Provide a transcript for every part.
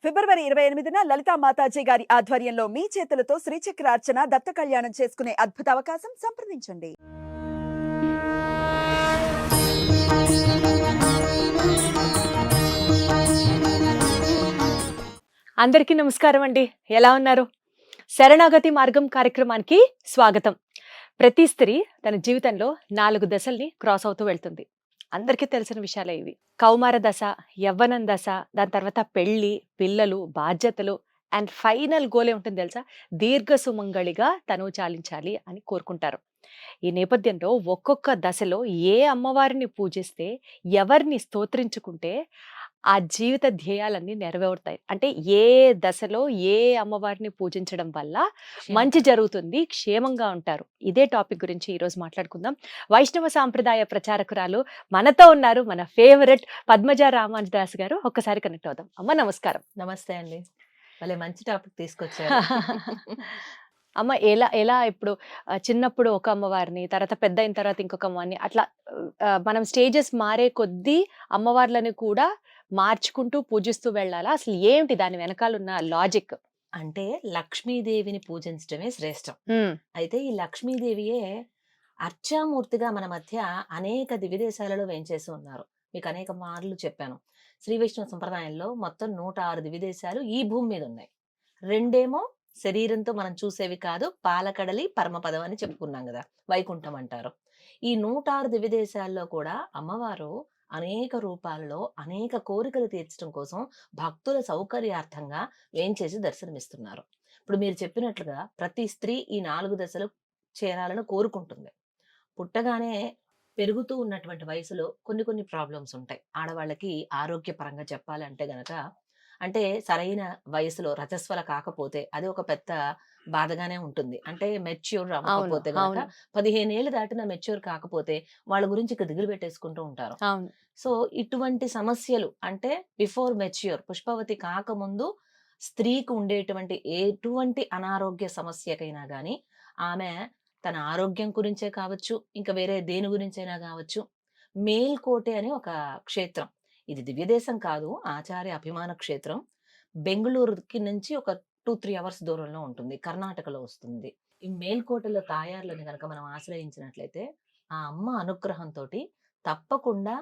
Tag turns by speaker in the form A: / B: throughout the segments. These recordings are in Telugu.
A: ఫిబ్రవరి 28న లలితా మాతాజీ గారి ఆధ్వర్యంలో మీ చేతులతో శ్రీచక్రార్చన దత్త కళ్యాణం చేసుకునే అద్భుత అవకాశం సంప్రదించండి.
B: అందరికీ నమస్కారం అండి. ఎలా ఉన్నారు? శరణాగతి మార్గం కార్యక్రమానికి స్వాగతం. ప్రతి స్త్రీ తన జీవితంలో 4 దశల్ని క్రాస్ అవుతూ వెళ్తుంది. అందరికీ తెలిసిన విషయాలే ఇవి. కౌమార దశ, యవ్వనం దశ, దాని తర్వాత పెళ్లి, పిల్లలు, బాధ్యతలు అండ్ ఫైనల్ గోల్ ఏముంటుంది తెలుసా? దీర్ఘ సుమంగళిగా తనువు చాలించాలి అని కోరుకుంటారు. ఈ నేపథ్యంలో ఒక్కొక్క దశలో ఏ అమ్మవారిని పూజిస్తే, ఎవరిని స్తోత్రించుకుంటే ఆ జీవిత ధ్యేయాలన్నీ నెరవేరుతాయి. అంటే ఏ దశలో ఏ అమ్మవారిని పూజించడం వల్ల మంచి జరుగుతుంది, క్షేమంగా ఉంటారు. ఇదే టాపిక్ గురించి ఈరోజు మాట్లాడుకుందాం. వైష్ణవ సాంప్రదాయ ప్రచారకురాలు మనతో ఉన్నారు, మన ఫేవరెట్ పద్మజ రామానుజదాస్ గారు. ఒక్కసారి కనెక్ట్ అవుదాం. అమ్మ నమస్కారం.
C: నమస్తే అండి. భలే మంచి టాపిక్ తీసుకొచ్చారు.
B: అమ్మ ఎలా ఎలా ఇప్పుడు చిన్నప్పుడు ఒక అమ్మవారిని, తర్వాత పెద్ద అయిన తర్వాత ఇంకొక అమ్మవారిని, అట్లా మనం స్టేజెస్ మారే కొద్దీ అమ్మవార్లని కూడా మార్చుకుంటూ పూజిస్తూ వెళ్ళాలా? అసలు ఏంటి దాని వెనకాల ఉన్న లాజిక్?
C: అంటే లక్ష్మీదేవిని పూజించడమే శ్రేష్టం. అయితే ఈ లక్ష్మీదేవియే అర్చామూర్తిగా మన మధ్య అనేక దివిదేశాలలో వేంచేసి ఉన్నారు. మీకు అనేక మార్లు చెప్పాను. శ్రీ వైష్ణవ సంప్రదాయంలో మొత్తం 106 దివిదేశాలు ఈ భూమి మీద ఉన్నాయి. 2 శరీరంతో మనం చూసేవి కాదు, పాలకడలి పరమపదం అని చెప్పుకున్నాం కదా, వైకుంఠం అంటారు. ఈ 106 దివిదేశాల్లో కూడా అమ్మవారు అనేక రూపాలలో అనేక కోరికలు తీర్చడం కోసం భక్తుల సౌకర్యార్థంగా వేంచేసి దర్శనమిస్తున్నారు. ఇప్పుడు మీరు చెప్పినట్లుగా ప్రతి స్త్రీ ఈ 4 దశలు చేరాలని కోరుకుంటుంది. పుట్టగానే పెరుగుతూ ఉన్నటువంటి వయసులో కొన్ని ప్రాబ్లమ్స్ ఉంటాయి. ఆడవాళ్ళకి ఆరోగ్యపరంగా చెప్పాలంటే గనక, అంటే సరైన వయసులో రజస్వల కాకపోతే అది ఒక పెద్ద బాధగానే ఉంటుంది. అంటే మెచ్యూర్ అవ్వకపోతే గనక, 15 ఏళ్ళు దాటిన మెచ్యూర్ కాకపోతే వాళ్ళ గురించి ఇక దిగులు పెట్టేసుకుంటూ ఉంటారు. సో ఇటువంటి సమస్యలు, అంటే బిఫోర్ మెచ్యూర్, పుష్పవతి కాకముందు స్త్రీకి ఉండేటువంటి ఎటువంటి అనారోగ్య సమస్యకైనా గాని ఆమె తన ఆరోగ్యం గురించే కావచ్చు, ఇంకా వేరే దేని గురించైనా కావచ్చు, మేల్కోటె అనే ఒక క్షేత్రం, ఇది దివ్యదేశం కాదు, ఆచార్య అభిమాన క్షేత్రం, బెంగళూరుకి నుంచి ఒక 2-3 అవర్స్ దూరంలో ఉంటుంది, కర్ణాటకలో వస్తుంది. ఈ మేల్కోటలో తాయార్లని కనుక మనం ఆశ్రయించినట్లయితే ఆ అమ్మ అనుగ్రహంతో తప్పకుండా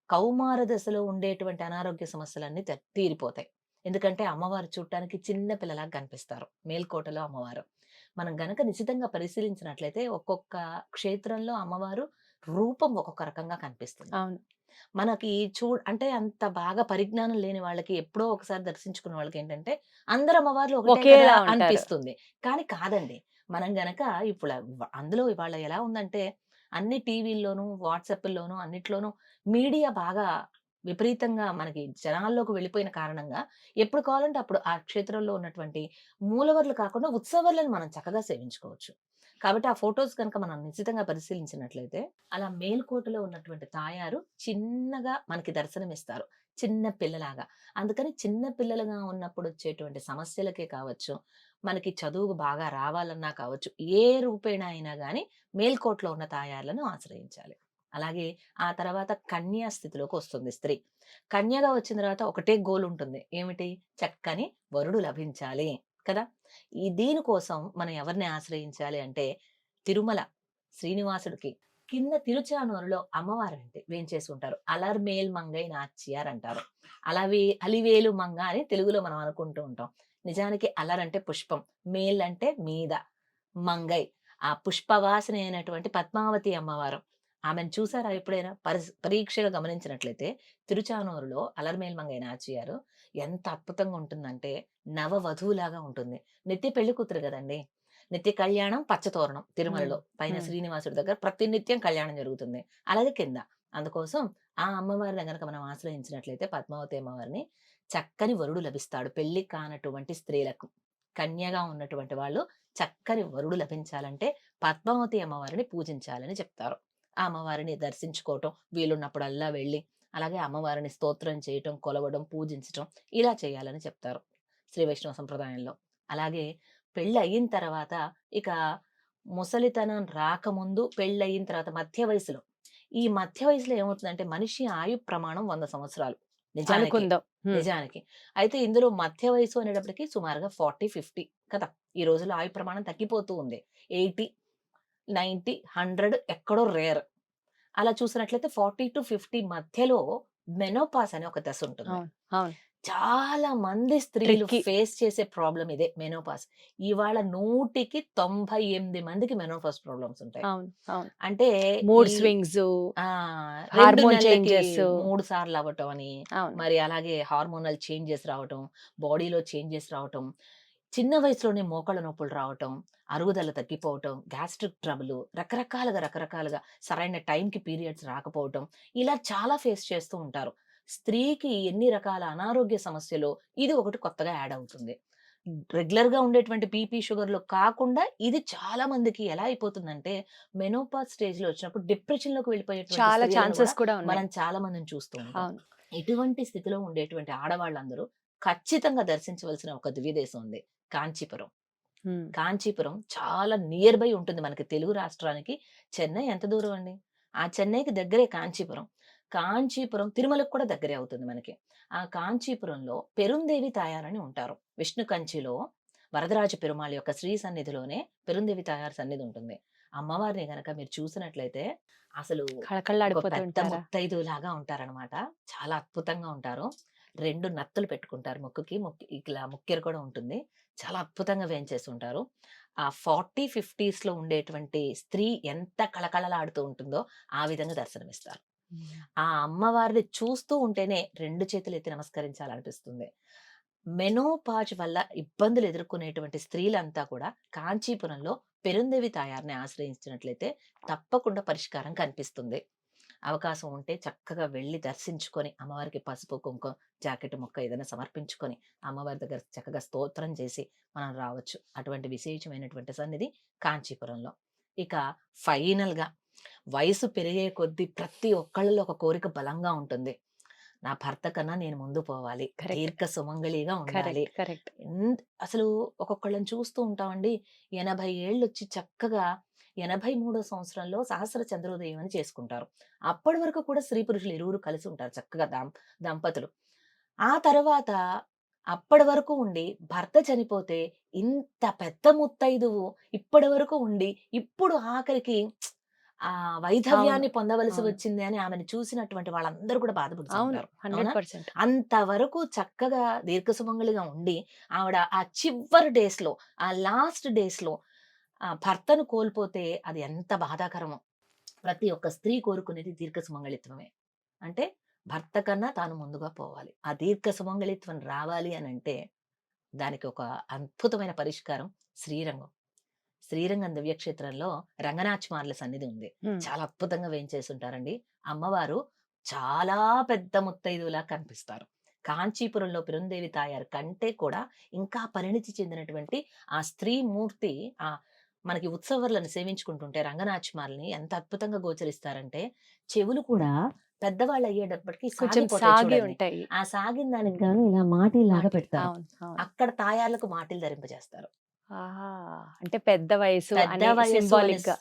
C: కౌమార దశలో ఉండేటువంటి అనారోగ్య సమస్యలన్నీ తీరిపోతాయి. ఎందుకంటే అమ్మవారు చూడటానికి చిన్న పిల్లలాగా కనిపిస్తారు మేల్కోటలో అమ్మవారు. మనం గనక నిశితంగా పరిశీలించినట్లయితే ఒక్కొక్క క్షేత్రంలో అమ్మవారు రూపం ఒక్కొక్క రకంగా కనిపిస్తుంది. మనకి అంటే అంత బాగా పరిజ్ఞానం లేని వాళ్ళకి, ఎప్పుడో ఒకసారి దర్శించుకున్న వాళ్ళకి ఏంటంటే అందరు అమ్మవార్లు ఒకటే అనిపిస్తుంది. కానీ కాదండి. మనం గనక ఇప్పుడు అందులో ఇవాళ ఎలా ఉందంటే, అన్ని టీవీల్లోనూ, వాట్సాప్ల్లోనూ, అన్నిట్లోనూ మీడియా బాగా విపరీతంగా మనకి జనాల్లోకి వెళ్ళిపోయిన కారణంగా ఎప్పుడు కావాలంటే అప్పుడు ఆ క్షేత్రంలో ఉన్నటువంటి మూలవర్లు కాకుండా ఉత్సవాలను మనం చక్కగా సేవించుకోవచ్చు. కాబట్టి ఆ ఫొటోస్ కనుక మనం నిశ్చితంగా పరిశీలించినట్లయితే అలా మేల్కోటలో ఉన్నటువంటి తాయారు చిన్నగా మనకి దర్శనమిస్తారు, చిన్న పిల్లలాగా. అందుకని చిన్న పిల్లలుగా ఉన్నప్పుడు వచ్చేటువంటి సమస్యలకే కావచ్చు, మనకి చదువు బాగా రావాలన్నా కావచ్చు, ఏ రూపేణ అయినా గాని మేల్కోటలో ఉన్న తాయార్లను ఆశ్రయించాలి. అలాగే ఆ తర్వాత కన్యా స్థితిలోకి వస్తుంది స్త్రీ. కన్యగా వచ్చిన తర్వాత ఒకటే గోల్ ఉంటుంది. ఏమిటి? చక్కని వరుడు లభించాలి కదా. దీనికోసం మనం ఎవరిని ఆశ్రయించాలి అంటే, తిరుమల శ్రీనివాసుడికి కింద తిరుచానూరులో అమ్మవారు అంటే వేంచేసి ఉంటారు. అలర్మేల్ మంగై నాచ్యార్ అంటారు. అలివేలు మంగ అని తెలుగులో మనం అనుకుంటూ ఉంటాం. నిజానికి అలర్ అంటే పుష్పం, మేల్ అంటే మీద, మంగై ఆ పుష్పవాసన అయినటువంటి పద్మావతి అమ్మవారు. ఆమెను చూసారా ఎప్పుడైనా? పరీక్షగా గమనించినట్లయితే తిరుచానూరులో అలర్మేల్ మంగై నాచియారు ఎంత అద్భుతంగా ఉంటుందంటే, నవ వధువులాగా ఉంటుంది. నిత్య పెళ్లి కూతురు కదండి. నిత్య కళ్యాణం, పచ్చతోరణం తిరుమలలో పైన శ్రీనివాసుడి దగ్గర ప్రతినిత్యం కళ్యాణం జరుగుతుంది, అలాగే కింద. అందుకోసం ఆ అమ్మవారిని గనక మనం ఆశ్రయించినట్లయితే, పద్మావతి అమ్మవారిని, చక్కని వరుడు లభిస్తాడు. పెళ్లి కానటువంటి స్త్రీలకు, కన్యగా ఉన్నటువంటి వాళ్ళు చక్కని వరుడు లభించాలంటే పద్మావతి అమ్మవారిని పూజించాలని చెప్తారు. ఆ అమ్మవారిని దర్శించుకోవటం, వీలున్నప్పుడల్లా వెళ్ళి, అలాగే అమ్మవారిని స్తోత్రం చేయటం, కొలవడం, పూజించటం, ఇలా చేయాలని చెప్తారు శ్రీ వైష్ణవ సంప్రదాయంలో. అలాగే పెళ్ళి అయిన తర్వాత, ఇక ముసలితనం రాకముందు, పెళ్ళి అయిన తర్వాత మధ్య వయసులో, ఈ మధ్య వయసులో ఏమవుతుందంటే మనిషి ఆయు ప్రమాణం 100 సంవత్సరాలు. నిజానికి
B: అనుకుందాం.
C: నిజానికి అయితే ఇందులో మధ్య వయసు అనేటప్పటికి సుమారుగా 40-50 కదా. ఈ రోజుల్లో ఆయు ప్రమాణం తగ్గిపోతూ ఉంది. 80, 90, 100 ఎక్కడో రేర్. అలా చూసినట్లయితే 40-50 మధ్యలో మెనోపాస్ అనే ఒక దశ ఉంటుంది.
B: అవును, అవును.
C: చాలా మంది స్త్రీలు
B: Tricky.
C: ఫేస్ చేసే ప్రాబ్లం ఇదే, మెనోపాస్. ఇవాళ 100కి 98 మందికి మెనోపాస్ ప్రాబ్లమ్స్ ఉంటాయి.
B: అవును, అవును.
C: అంటే
B: మూడ్
C: ఈ
B: స్వింగ్స్,
C: ఆ! 2
B: హార్మోన్
C: నెలలకి
B: చేంజెస్.
C: 3 సార్లు అవ్వటం అని,
B: అవును.
C: మరి అలాగే హార్మోనల్ చేంజెస్ రావటం, బాడీలో చేంజెస్ రావటం, చిన్న వయసులోనే మోకాళ్ళ నొప్పులు రావటం, అరుగుదల తగ్గిపోవటం, గ్యాస్ట్రిక్ ట్రబుల్, రకరకాలుగా సరైన టైంకి పీరియడ్స్ రాకపోవటం, ఇలా చాలా ఫేస్ చేస్తూ ఉంటారు. స్త్రీకి ఎన్ని రకాల అనారోగ్య సమస్యలో ఇది ఒకటి కొత్తగా యాడ్ అవుతుంది. రెగ్యులర్‌గా ఉండేటువంటి బీపీ, షుగర్‌లు కాకుండా ఇది చాలా మందికి ఎలా అయిపోతుందంటే మెనోపాజ్ స్టేజ్‌లో వచ్చినప్పుడు డిప్రెషన్‌లోకి వెళ్ళిపోయేటువంటి
B: చాలా
C: స్త్రీలను
B: ఛాన్సెస్
C: కూడా
B: కూడా ఉన్నాయి.
C: మనం చాలా మందిని చూస్తూ ఉంటాం.
B: అవును.
C: ఇటువంటి స్థితిలో ఉండేటువంటి ఆడవాళ్ళందరూ ఖచ్చితంగా దర్శించవలసిన ఒక దివ్య దేశం ఉంది, కాంచీపురం.
B: హ్మ్.
C: కాంచీపురం చాలా నియర్ బై ఉంటుంది మనకి తెలుగు రాష్ట్రానికి. చెన్నై ఎంత దూరం అండి? ఆ చెన్నైకి దగ్గరే కాంచీపురం. కాంచీపురం తిరుమలకు కూడా దగ్గరే అవుతుంది మనకి. ఆ కాంచీపురంలో పెరుందేవి తాయారని ఉంటారు. విష్ణు కంచిలో వరదరాజ పెరుమాళ్ యొక్క శ్రీ సన్నిధిలోనే పెరుందేవి తాయారు సన్నిధి ఉంటుంది. అమ్మవారిని గనక మీరు చూసినట్లయితే అసలు ఒక
B: కళకళలాడిపోతూ
C: పెద్ద
B: ఉంటారా?
C: ముత్తైదువులాగా ఉంటారనమాట. చాలా అద్భుతంగా ఉంటారు. 2 నత్తులు పెట్టుకుంటారు ముక్కుకి. ఇట్లా ముక్కెర కూడా ఉంటుంది. చాలా అద్భుతంగా వేంచేసుంటారు. ఆ 40, 50స్‌లో ఉండేటువంటి స్త్రీ ఎంత కళకళలాడుతూ ఉంటుందో ఆ విధంగా దర్శనమిస్తారు.
B: హ్మ్.
C: ఆ అమ్మవారిని చూస్తూ ఉంటేనే 2 చేతులెత్తి నమస్కరించాలనిపిస్తుంది. మెనోపాజ్ వల్ల ఇబ్బందులు ఎదుర్కొనేటువంటి స్త్రీలంతా కూడా కాంచీపురంలో పెరుందేవి తాయారిని ఆశ్రయించినట్లయితే తప్పకుండా పరిష్కారం కనిపిస్తుంది. అవకాశం ఉంటే చక్కగా వెళ్లి దర్శించుకొని అమ్మవారికి పసుపు, కుంకుమ, జాకెట్ ముక్క ఏదైనా సమర్పించుకొని అమ్మవారి దగ్గర చక్కగా స్తోత్రం చేసి మనం రావచ్చు. అటువంటి విశేషమైనటువంటి సన్నిధి కాంచీపురంలో. ఇక ఫైనల్‌గా వయసు పెరిగే కొద్దీ ప్రతి ఒక్కళ్ళలో ఒక కోరిక బలంగా ఉంటుంది. నా భర్త కన్నా నేను ముందు పోవాలి.
B: కరెక్ట్.
C: దీర్ఘ సుమంగళిగా ఉండాలి.
B: Correct, correct.
C: అసలు ఒక్కొక్కళ్ళని చూస్తూ ఉంటామండి. 80 ఏళ్ళొచ్చి చక్కగా 83వ సంవత్సరంలో సహస్ర చంద్రోదయం అని చేసుకుంటారు. అప్పటి వరకు కూడా స్త్రీ పురుషులు ఇరువురు కలిసి ఉంటారు చక్కగా దంపతులు. ఆ తర్వాత అప్పటి వరకు ఉండి భర్త చనిపోతే ఇంత పెద్ద ముత్తైదువు ఇప్పటి వరకు ఉండి ఇప్పుడు ఆఖరికి ఆ
B: అవును,
C: వైధవ్యాన్ని పొందవలసి
B: అవును,
C: వచ్చింది అని ఆమెను చూసినటువంటి వాళ్ళందరూ కూడా బాధపడుతూ
B: అవును.
C: ఉంటారు. అవునా?
B: 100%.
C: అంతవరకు చక్కగా దీర్ఘ సుమంగళిగా ఉండి ఆవిడ ఆ చివరి డేస్‌లో, ఆ లాస్ట్ డేస్‌లో భర్తను కోల్పోతే అది ఎంత బాధాకరమో. ప్రతి ఒక్క స్త్రీ కోరుకునేది దీర్ఘ సుమంగళిత్వమే. అంటే భర్త కన్నా తాను ముందుగా పోవాలి. ఆ దీర్ఘ సుమంగళిత్వం రావాలి అనంటే దానికి ఒక అద్భుతమైన పరిష్కారం శ్రీరంగం. శ్రీరంగం దివ్యక్షేత్రంలో రంగనాథ్మార్ల సన్నిధి ఉంది.
B: హ్మ్.
C: చాలా అద్భుతంగా వేంచేసుంటారండి. అమ్మవారు చాలా పెద్ద ముత్తైదువులా కనిపిస్తారు. కాంచీపురంలో పెరుందేవి తాయారు కంటే కూడా ఇంకా పరిణితి చెందినటువంటి ఆ స్త్రీ మూర్తి మనకి ఉత్సవర్లను సేవించుకుంటుంటే రంగనాథ్మార్లని ఎంత అద్భుతంగా గోచరిస్తారంటే, చెవులు కూడా పెద్దవాళ్ళు అయ్యేటప్పటికి
B: కొంచెం
C: సాగిపోతాయి
B: సాగి
C: చూడండి.
B: ఉంటాయి.
C: ఆ సాగిన దానికి గాను ఇలా మాటీలాగా
B: మాటలు.
C: పెడతారు.
B: అవును, అవును.
C: అక్కడ తాయార్లకు మాటీలు ధరింపజేస్తారు.
B: ఆహా! అంటే పెద్ద వయసు
C: పెద్ద
B: అనే
C: వయస్సు అని
B: సింబాలిక్‌గా.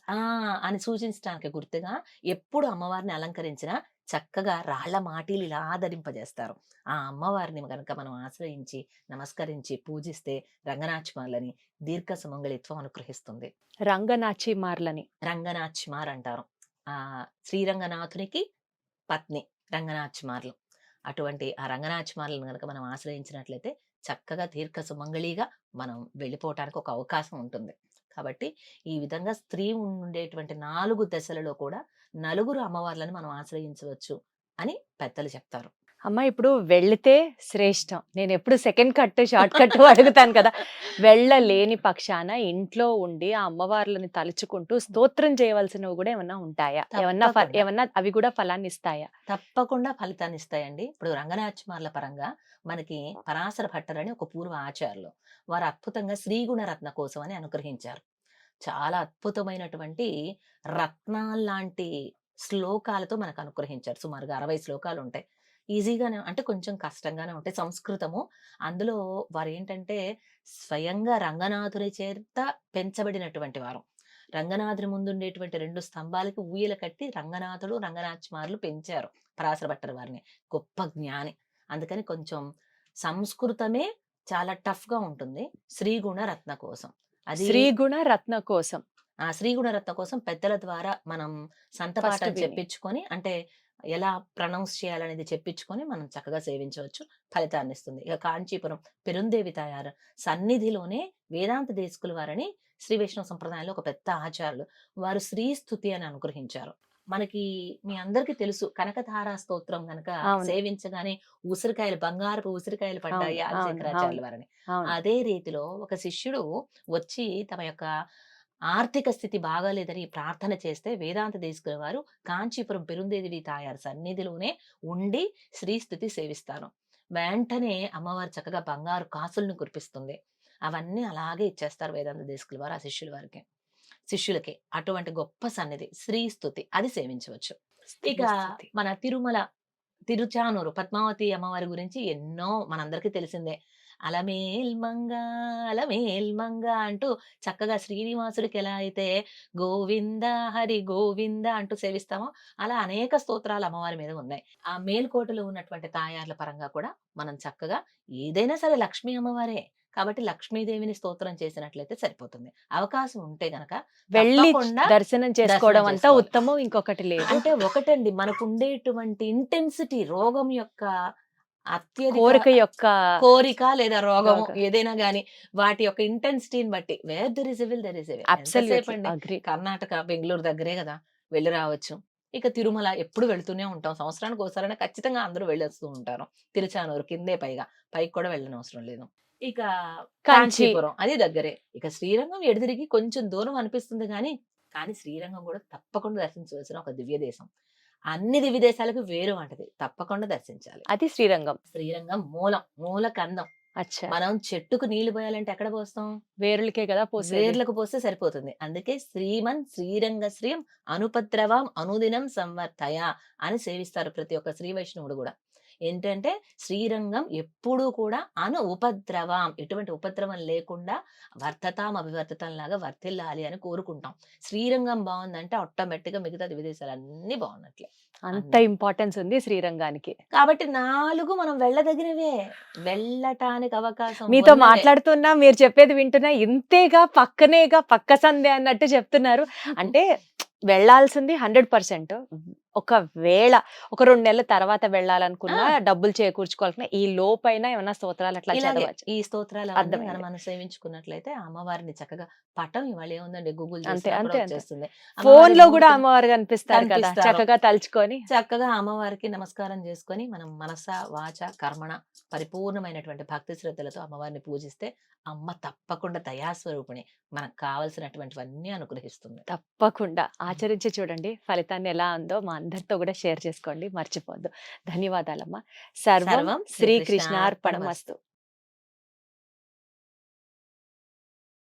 C: అని సూచించటానికి గుర్తుగా ఎప్పుడు అమ్మవారిని అలంకరించినా చక్కగా రాళ్ళ మాటీలు ఇలా ధరింపజేస్తారు. ఆ అమ్మవారిని గనక మనం ఆశ్రయించి, నమస్కరించి, పూజిస్తే రంగనాథ్మార్లని దీర్ఘ సుమంగళిత్వం అనుగ్రహిస్తుంది.
B: రంగనాచిమార్లని.
C: రంగనాథ్మార్ అంటారు. శ్రీరంగనాథునికి పత్ని రంగనాథ్మార్లు. అటువంటి ఆ రంగనాథ్మార్లను గనక మనం ఆశ్రయించినట్లయితే చక్కగా దీర్ఘ సుమంగళిగా మనం వెళ్ళిపోవటానికి ఒక అవకాశం ఉంటుంది. కాబట్టి ఈ విధంగా స్త్రీ ఉండేటువంటి 4 దశలలో కూడా నలుగురు అమ్మవార్లను మనం ఆశ్రయించవచ్చు అని పెద్దలు చెప్తారు.
B: అమ్మ ఇప్పుడు వెళితే శ్రేష్టం. నేనెప్పుడు సెకండ్ కట్, షార్ట్ కట్ అడుగుతాను కదా! వెళ్ళలేని పక్షాన ఇంట్లో ఉండి ఆ అమ్మవార్లని తలుచుకుంటూ స్తోత్రం చేయవలసినవి గూడా ఏమన్నా ఉంటాయా?
C: తప్పకుండా.
B: ఏమన్నా అవి గూడా ఫలాన్నిస్తాయా?
C: తప్పకుండా ఫలితాన్నిస్తాయండి. ఇప్పుడు రంగనాథ్మార్ల పరంగా మనకి పరాశర భట్టరని ఒక పూర్వ ఆచార్యులు. వారు అద్భుతంగా శ్రీగుణరత్న కోశం అని అనుగ్రహించారు. చాలా అద్భుతమైనటువంటి రత్నాల్లాంటి శ్లోకాలతో మనకు అనుగ్రహించారు. సుమారుగా 60 శ్లోకాలుంటాయి. ఈజీగానే అంటే కొంచెం కష్టంగానే ఉంటాయి. సంస్కృతము. అందులో వారేంటంటే స్వయంగా రంగనాథుని చేత పెంచబడినటువంటి వారు. రంగనాథుని ముందుండేటువంటి 2 స్తంభాలకి ఊయల కట్టి రంగనాథుడు, రంగనాథ్మార్లు పెంచారు పరాశర భట్టర్ వారిని. గొప్ప జ్ఞాని. అందుకని కొంచెం సంస్కృతమే చాలా టఫ్ గా ఉంటుంది శ్రీగుణ రత్న కోసం. అది
B: శ్రీగుణ రత్న కోసం
C: ఆ శ్రీగుణ రత్న కోసం పెద్దల ద్వారా మనం సంతపాఠం
B: విని.
C: చెప్పించుకొని, అంటే ఎలా ప్రొనౌన్స్ చేయాలనేది చెప్పించుకొని మనం చక్కగా సేవించవచ్చు, ఫలితాన్ని ఇస్తుంది. ఇక కాంచీపురం పెరుందేవి తాయారు సన్నిధిలోనే వేదాంత దేశకుల వారని శ్రీ వైష్ణవ సంప్రదాయంలో ఒక పెద్ద ఆచార్యులు, వారు శ్రీ స్థుతి అని అనుగ్రహించారు. మనకి మీ అందరికీ తెలుసు కనకధారా స్తోత్రం గనక
B: అవును.
C: సేవించగానే ఉసిరికాయలు, బంగారపు ఉసిరికాయలు పడ్డాయి
B: అవును, అవును,
C: ఆదిశంకరాచార్యుల వారని.
B: అవును.
C: అదే రీతిలో ఒక శిష్యుడు వచ్చి తమ యొక్క ఆర్థిక స్థితి బాగాలేదని ప్రార్థన చేస్తే వేదాంత దేశకుల వారు కాంచీపురం పెరుందేవి తాయారు సన్నిధిలోనే ఉండి శ్రీస్థుతి సేవిస్తారు. వెంటనే అమ్మవారు చక్కగా బంగారు కాసులను కురిపిస్తుంది. అవన్నీ అలాగే ఇచ్చేస్తారు వేదాంత దేశకుల వారు ఆ శిష్యులకి. అటువంటి గొప్ప సన్నిధి శ్రీస్థుతి, అది సేవించవచ్చు. ఇక
B: శ్రీస్తుతి.
C: మన తిరుచానూరు పద్మావతి అమ్మవారి గురించి ఎన్నో మనందరికీ తెలిసిందే. అలమేల్ మంగ అలమేల్ మంగ అంటూ చక్కగా శ్రీనివాసుడికి ఎలా అయితే గోవింద హరి గోవింద అంటూ సేవిస్తామో, అలా అనేక స్తోత్రాలు అమ్మవారి మీద ఉన్నాయి. ఆ మేల్కోటలో ఉన్నటువంటి తాయార్ల పరంగా కూడా మనం చక్కగా ఏదైనా సరే లక్ష్మీ అమ్మవారే కాబట్టి లక్ష్మీదేవిని స్తోత్రం చేసినట్లయితే సరిపోతుంది. అవకాశం ఉంటే గనక
B: వెళ్ళి
C: తప్పకుండా
B: దర్శనం చేసుకోవడం అంతా
C: చేసుకోవాలి.
B: ఉత్తమం, ఇంకొకటి లేదు.
C: అంటే ఒకటండి, మనకు ఉండేటువంటి ఇంటెన్సిటీ, రోగం యొక్క అత్యధిక
B: కోరిక యొక్క
C: కోరిక లేదా రోగము
B: రోగం.
C: ఏదైనా గానీ వాటి యొక్క ఇంటెన్సిటీని బట్టి, where there is a will there is a way.
B: Absolutely
C: ఎంతసేపండి,
B: అగ్రి.
C: కర్ణాటక బెంగుళూరు దగ్గరే కదా, వెళ్ళి రావచ్చు. ఇక తిరుమల ఎప్పుడు వెళ్తూనే ఉంటాం, సంవత్సరానికి ఒకసారైనా ఖచ్చితంగా అందరూ వెళ్ళొస్తూ ఉంటారు. తిరుచానూరు కిందే, పైకి కూడా వెళ్ళనవసరం లేదు. ఇక
B: కాంచి.
C: కాంచీపురం అది దగ్గరే. ఇక శ్రీరంగం ఎడదిరిగి కొంచెం దూరం అనిపిస్తుంది కానీ శ్రీరంగం కూడా తప్పకుండా దర్శించవలసిన ఒక దివ్య దేశం. అన్ని దివ్య దేశాలకు వేరు వంటది, తప్పకుండా దర్శించాలి.
B: అది శ్రీరంగం.
C: శ్రీరంగం మూల కందం.
B: అచ్చా,
C: మనం చెట్టుకు నీళ్లు పోయాలంటే ఎక్కడ పోస్తాం?
B: వేరులకే కదా పోసేది.
C: వేర్లకు పోస్తే సరిపోతుంది. అందుకే శ్రీరంగ శ్రీయం అనుపద్రవం అనుదినం సంవర్ధయ అని సేవిస్తారు ప్రతి ఒక్క శ్రీ వైష్ణవుడు కూడా. ఏంటంటే శ్రీరంగం ఎప్పుడూ కూడా ఉపద్రవం, ఎటువంటి ఉపద్రవం లేకుండా వర్ధతాం అభివర్ధతం లాగా వర్ధిల్లాలి అని కోరుకుంటాం. శ్రీరంగం బాగుందంటే ఆటోమేటిక్ గా మిగతా విదేశాలన్నీ బాగున్నట్లే.
B: అంత ఇంపార్టెన్స్ ఉంది శ్రీరంగానికి.
C: కాబట్టి 4 మనం వెళ్ళదగినవే, వెళ్ళటానికి అవకాశం
B: మీతో
C: ఉన్నవే.
B: మాట్లాడుతున్నా, మీరు చెప్పేది వింటున్నా, ఇంతేగా పక్కనేగా పక్క సందే అన్నట్టు చెప్తున్నారు. అంటే వెళ్ళాల్సింది 100%. ఒకవేళ ఒక 2 నెలల తర్వాత వెళ్ళాలనుకున్నా, డబ్బులు చేకూర్చుకోవాలనుకున్నా, ఈ లోపైన ఏమైనా స్తోత్రాలు అట్లా
C: ఇలాగే
B: చదవచ్చు.
C: ఈ స్తోత్రాలు అవన్నీ
B: అర్థమైంది.
C: మనం సేవించుకున్నట్లయితే ఆ అమ్మవారిని చక్కగా పటం ఇవాళ ఏముందండి, గూగుల్
B: అంతే,
C: చేసినా
B: అంతే,
C: కూడా
B: అంతే.
C: వచ్చేస్తుంది.
B: ఫోన్
C: అమ్మవారి
B: లో కూడా
C: మూర్తిని
B: అమ్మవారు కనిపిస్తారు కదా,
C: కనిపిస్తారు.
B: చక్కగా తలుచుకొని.
C: చక్కగా అమ్మవారికి నమస్కారం చేసుకొని మనం మనస వాచ కర్మణ పరిపూర్ణమైనటువంటి భక్తి శ్రద్ధలతో అమ్మవారిని పూజిస్తే అమ్మ తప్పకుండా దయాస్వరూపిణి, మనకు కావలసినటువంటివన్నీ అనుగ్రహిస్తుంది.
B: తప్పకుండా ఆచరించి చూడండి, ఫలితాన్ని ఎలా ఉందో మా అందరితో కూడా షేర్ చేసుకోండి, మర్చిపోద్దు. ధన్యవాదాలమ్మా. సర్వం
C: సర్వం
B: శ్రీకృష్ణార్పణమస్తు.
C: శ్రీకృష్ణార్పణమస్తు.